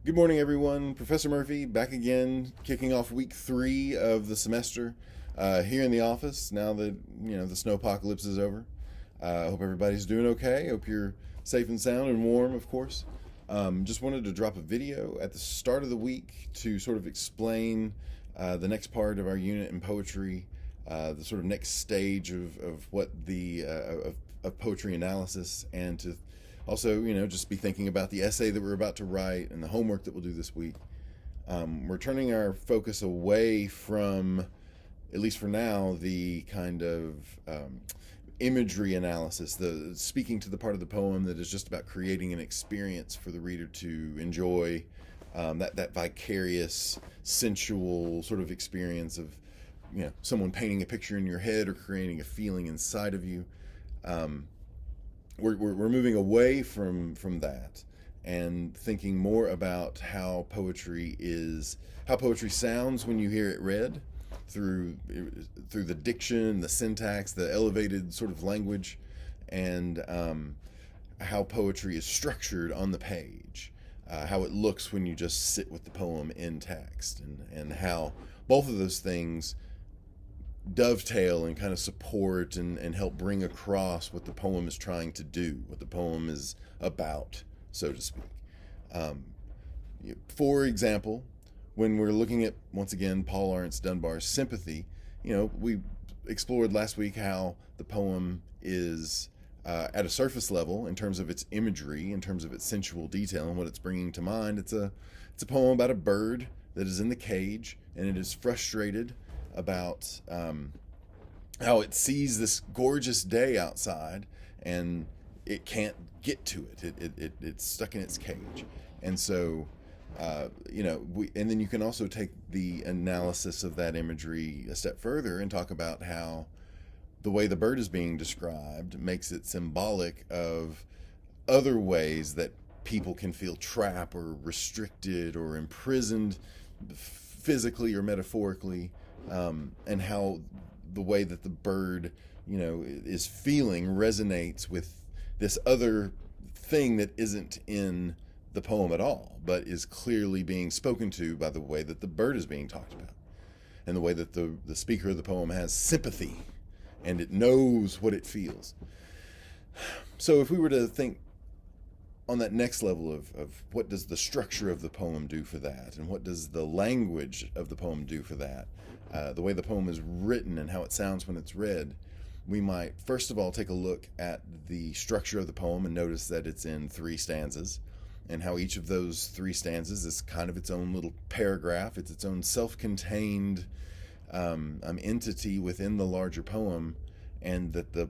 Good morning, everyone. Professor Murphy back again, kicking off week 3 of the semester here in the office. Now that the snow apocalypse is over, I hope everybody's doing okay. Hope you're safe and sound and warm, of course. Just wanted to drop a video at the start of the week to sort of explain the next part of our unit in poetry, the sort of next stage of what of poetry analysis, and to also, just be thinking about the essay that we're about to write and the homework that we'll do this week. We're turning our focus away from, at least for now, the kind of imagery analysis, the speaking to the part of the poem that is just about creating an experience for the reader to enjoy, that vicarious, sensual sort of experience of, someone painting a picture in your head or creating a feeling inside of you. We're moving away from that and thinking more about how poetry sounds when you hear it read through the diction, the syntax, the elevated sort of language, and how poetry is structured on the page, how it looks when you just sit with the poem in text, and how both of those things dovetail and kind of support and help bring across what the poem is trying to do, what the poem is about, so to speak. For example, when we're looking at, once again, Paul Laurence Dunbar's Sympathy, we explored last week how the poem is at a surface level in terms of its imagery, in terms of its sensual detail and what it's bringing to mind. It's a poem about a bird that is in the cage, and it is frustrated about how it sees this gorgeous day outside and it can't get to it. It's stuck in its cage. And so, and then you can also take the analysis of that imagery a step further and talk about how the way the bird is being described makes it symbolic of other ways that people can feel trapped or restricted or imprisoned physically or metaphorically, and how the way that the bird, is feeling resonates with this other thing that isn't in the poem at all, but is clearly being spoken to by the way that the bird is being talked about, and the way that the speaker of the poem has sympathy, and it knows what it feels. So if we were to think on that next level of what does the structure of the poem do for that, and what does the language of the poem do for that, the way the poem is written and how it sounds when it's read, we might first of all take a look at the structure of the poem and notice that it's in 3 stanzas, and how each of those 3 stanzas is kind of its own little paragraph. It's its own self-contained entity within the larger poem, and that the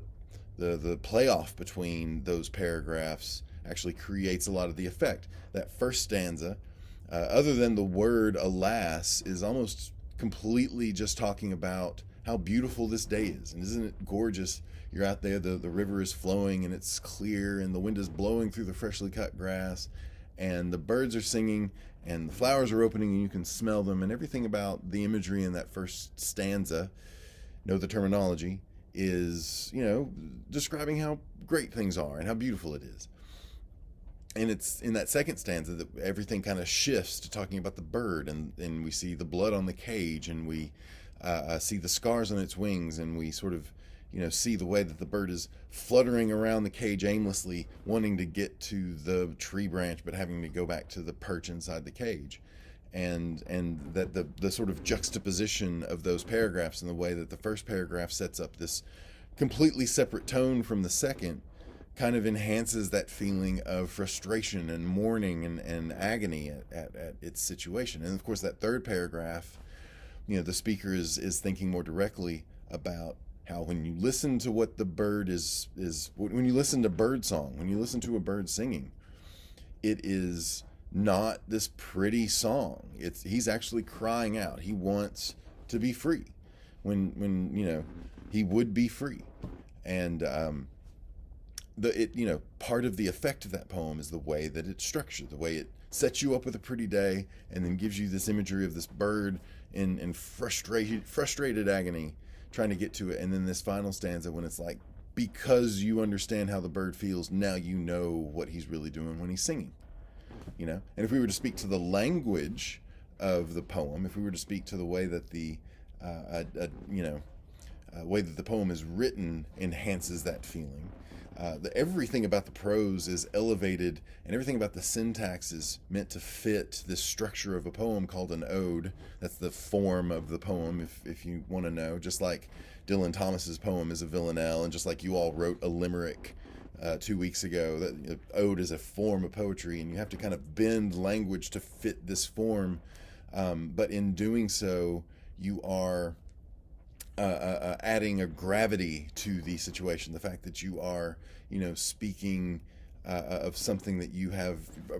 playoff between those paragraphs actually creates a lot of the effect. That first stanza, other than the word alas, is almost completely just talking about how beautiful this day is. And isn't it gorgeous? You're out there, the river is flowing and it's clear, and the wind is blowing through the freshly cut grass, and the birds are singing, and the flowers are opening and you can smell them, and everything about the imagery in that first stanza, know the terminology, is, describing how great things are and how beautiful it is. And it's in that second stanza that everything kind of shifts to talking about the bird, and we see the blood on the cage, and we see the scars on its wings, and we sort of, see the way that the bird is fluttering around the cage aimlessly, wanting to get to the tree branch, but having to go back to the perch inside the cage. And that the sort of juxtaposition of those paragraphs, and the way that the first paragraph sets up this completely separate tone from the second, kind of enhances that feeling of frustration and mourning and agony at its situation. And of course, that third paragraph, the speaker is thinking more directly about how when you listen to what the bird is when you listen to bird song, when you listen to a bird singing, it is not this pretty song. He's actually crying out. He wants to be free when he would be free. And part of the effect of that poem is the way that it's structured, the way it sets you up with a pretty day and then gives you this imagery of this bird in frustrated agony trying to get to it. And then this final stanza, when it's like, because you understand how the bird feels, now you know what he's really doing when he's singing. And if we were to speak to the language of the poem, if we were to speak to the way that the way that the poem is written enhances that feeling. Everything about the prose is elevated, and everything about the syntax is meant to fit this structure of a poem called an ode. That's the form of the poem, if you want to know. Just like Dylan Thomas's poem is a villanelle, and just like you all wrote a limerick 2 weeks ago, that ode is a form of poetry, and you have to kind of bend language to fit this form. But in doing so, you are adding a gravity to the situation. The fact that you are, speaking of something that you have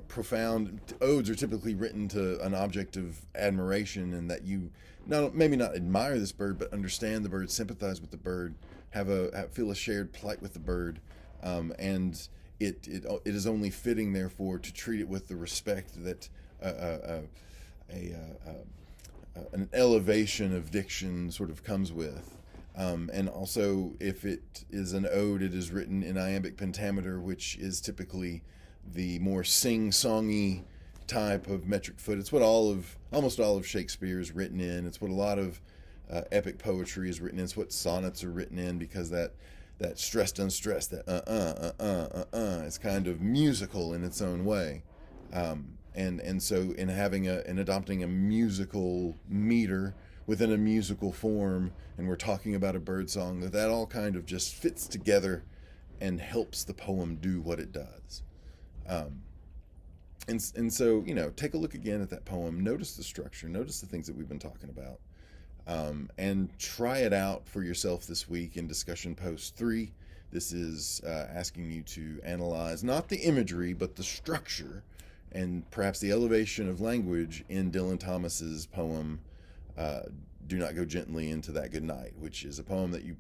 profound. Odes are typically written to an object of admiration, and that you maybe not admire this bird, but understand the bird, sympathize with the bird, feel a shared plight with the bird, and it is only fitting, therefore, to treat it with the respect that an elevation of diction sort of comes with. And also, if it is an ode, it is written in iambic pentameter, which is typically the more sing-songy type of metric foot. It's what almost all of Shakespeare is written in. It's what a lot of epic poetry is written in. It's what sonnets are written in, because that stressed unstressed, that it's kind of musical in its own way. And so in adopting a musical meter within a musical form, and we're talking about a bird song, that all kind of just fits together and helps the poem do what it does. And so, take a look again at that poem, notice the structure, notice the things that we've been talking about, and try it out for yourself this week in discussion post 3. This is asking you to analyze not the imagery, but the structure and perhaps the elevation of language in Dylan Thomas's poem, Do Not Go Gently Into That Good Night, which is a poem that you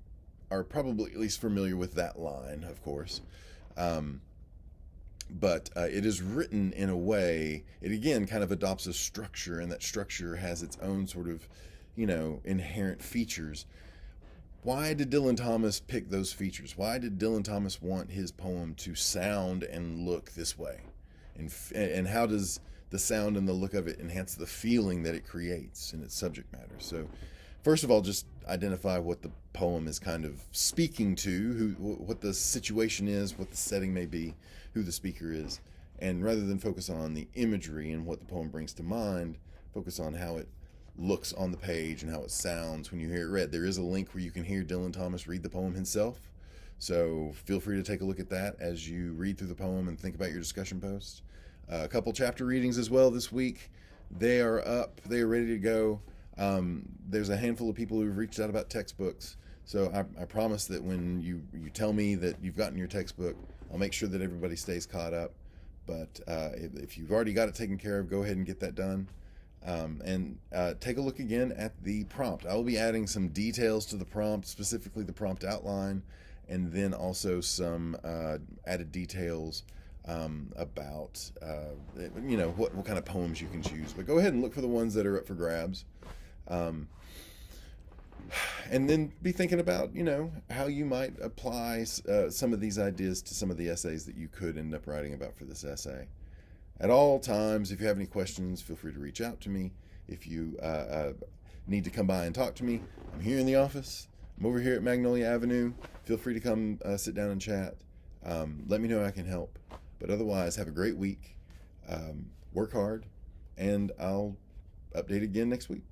are probably at least familiar with that line, of course. But it is written in a way, it again kind of adopts a structure, and that structure has its own sort of, inherent features. Why did Dylan Thomas pick those features? Why did Dylan Thomas want his poem to sound and look this way? And how does the sound and the look of it enhance the feeling that it creates in its subject matter? So, first of all, just identify what the poem is kind of speaking to, what the situation is, what the setting may be, who the speaker is. And rather than focus on the imagery and what the poem brings to mind, focus on how it looks on the page and how it sounds when you hear it read. There is a link where you can hear Dylan Thomas read the poem himself. So feel free to take a look at that as you read through the poem and think about your discussion posts. A couple chapter readings as well this week. They are up. They are ready to go. There's a handful of people who've reached out about textbooks. So I promise that when you tell me that you've gotten your textbook, I'll make sure that everybody stays caught up. But if you've already got it taken care of, go ahead and get that done. And take a look again at the prompt. I will be adding some details to the prompt, specifically the prompt outline, and then also some added details about what kind of poems you can choose. But go ahead and look for the ones that are up for grabs, and then be thinking about how you might apply some of these ideas to some of the essays that you could end up writing about for this essay. At all times, if you have any questions, feel free to reach out to me. If you need to come by and talk to me, I'm here in the office. I'm over here at Magnolia Avenue. Feel free to come sit down and chat. Let me know how I can help. But otherwise, have a great week. Work hard, and I'll update again next week.